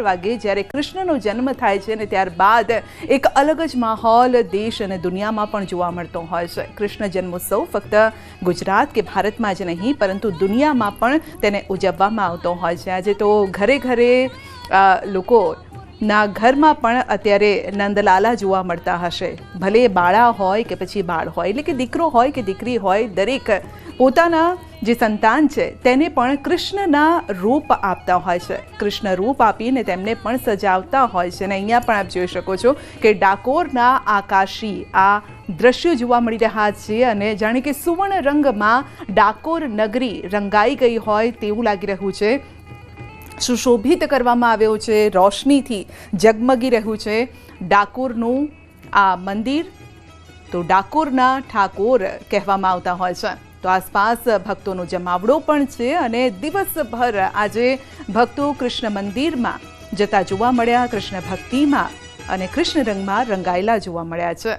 વાગે જ્યારે કૃષ્ણનો જન્મ થાય છે અને ત્યારબાદ એક અલગ જ માહોલ દેશ અને દુનિયામાં પણ જોવા મળતો હોય છે। કૃષ્ણ જન્મોત્સવ ફક્ત ગુજરાત કે ભારતમાં જ નહીં પરંતુ દુનિયામાં પણ તેને ઉજવવામાં આવતો હોય છે। આજે તો ઘરે ઘરે લોકોના ઘરમાં પણ અત્યારે નંદલાલા જોવા મળતા હશે, ભલે બાળા હોય કે પછી બાળ હોય, એટલે કે દીકરો હોય કે દીકરી હોય, દરેક પોતાના જે સંતાન છે તેને પણ કૃષ્ણના રૂપ આપતા હોય છે, કૃષ્ણ રૂપ આપીને તેમને પણ સજાવતા હોય છે। અને અહીંયા પણ આપ જોઈ શકો છો કે ડાકોરના આકાશી આ દ્રશ્યો જોવા મળી રહ્યા છે અને જાણે કે સુવર્ણ રંગમાં ડાકોર નગરી રંગાઈ ગઈ હોય તેવું લાગી રહ્યું છે। સુશોભિત કરવામાં આવ્યો છે, રોશનીથી જગમગી રહ્યું છે ડાકોરનું આ મંદિર। તો ડાકોરના ઠાકોર કહેવામાં આવતા હોય છે। તો આસપાસ ભક્તોનો જમાવડો પણ છે અને દિવસભર આજે ભક્તો કૃષ્ણ મંદિરમાં જતા જોવા મળ્યા, કૃષ્ણ ભક્તિમાં અને કૃષ્ણ રંગમાં રંગાયેલા જોવા મળ્યા છે।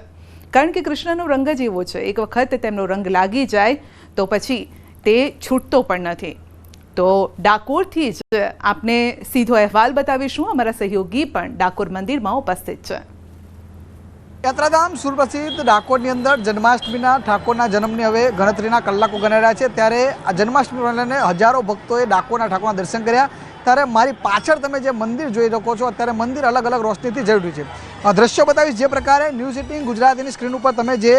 કારણ કે કૃષ્ણનો રંગ જ એવો છે, એક વખત તેમનો રંગ લાગી જાય તો પછી તે છૂટતો પણ નથી। તો ડાકોરથી જ આપને સીધો અહેવાલ બતાવીશું, અમારા સહયોગી પણ ડાકોર મંદિરમાં ઉપસ્થિત છે। યાત્રાધામ સુપ્રસિદ્ધ ડાકોરની અંદર જન્માષ્ટમીના ઠાકોરના જન્મની હવે ગણતરીના કલાકો ગણાઈ રહ્યા છે, ત્યારે આ જન્માષ્ટમીને લઈને હજારો ભક્તોએ ડાકોરના ઠાકોરના દર્શન કર્યા। ત્યારે મારી પાછળ તમે જે મંદિર જોઈ શકો છો, અત્યારે મંદિર અલગ અલગ રોશનીથી જરૂરી છે। દ્રશ્યો બતાવીશ જે પ્રકારે ન્યૂઝ 18 ગુજરાતીની સ્ક્રીન ઉપર તમે જે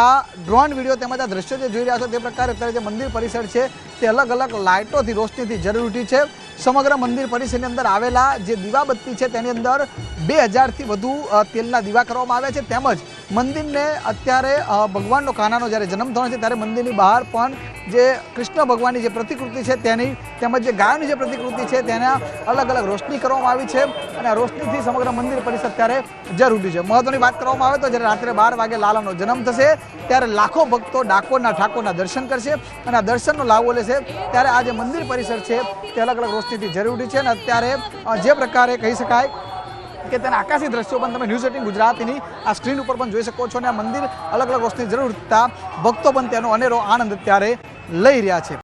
આ ડ્રોન વિડીયો તેમજ આ દ્રશ્યો જે જોઈ રહ્યા છો તે પ્રકારે અત્યારે જે મંદિર પરિસર છે તે અલગ અલગ લાઇટોથી રોશનીથી જરૂરી છે। સમગ્ર મંદિર પરિસરની અંદર આવેલા જે દીવાબત્તી છે તેની અંદર 2000થી વધુ તેલના દીવા કરવામાં આવ્યા છે, તેમજ મંદિરને અત્યારે ભગવાનનો કાનાનો જ્યારે જન્મ થવાનો છે ત્યારે મંદિરની બહાર પણ જે કૃષ્ણ ભગવાનની જે પ્રતિકૃતિ છે તેની તેમજ જે ગાયોની જે પ્રતિકૃતિ છે તેના અલગ અલગ રોશની કરવામાં આવી છે અને આ રોશનીથી સમગ્ર મંદિર પરિસર અત્યારે જરૂરી છે। મહત્વની વાત કરવામાં આવે તો જ્યારે રાત્રે 12 વાગે લાલાનો જન્મ થશે ત્યારે લાખો ભક્તો ડાકોરના ઠાકોરના દર્શન કરશે અને આ દર્શનનો લાભો લેશે। ત્યારે આ જે મંદિર પરિસર છે તે અલગ અલગ રોશનીથી જરૂરી છે અને અત્યારે જે પ્રકારે કહી શકાય કે તેના આકાશી દ્રશ્યો પણ તમે ન્યૂઝ 18 ગુજરાતીની આ સ્ક્રીન ઉપર પણ જોઈ શકો છો અને આ મંદિર અલગ અલગ રોશની જરૂરતા ભક્તો પણ તેનો અનેરો આનંદ અત્યારે લઈ રહ્યા છે।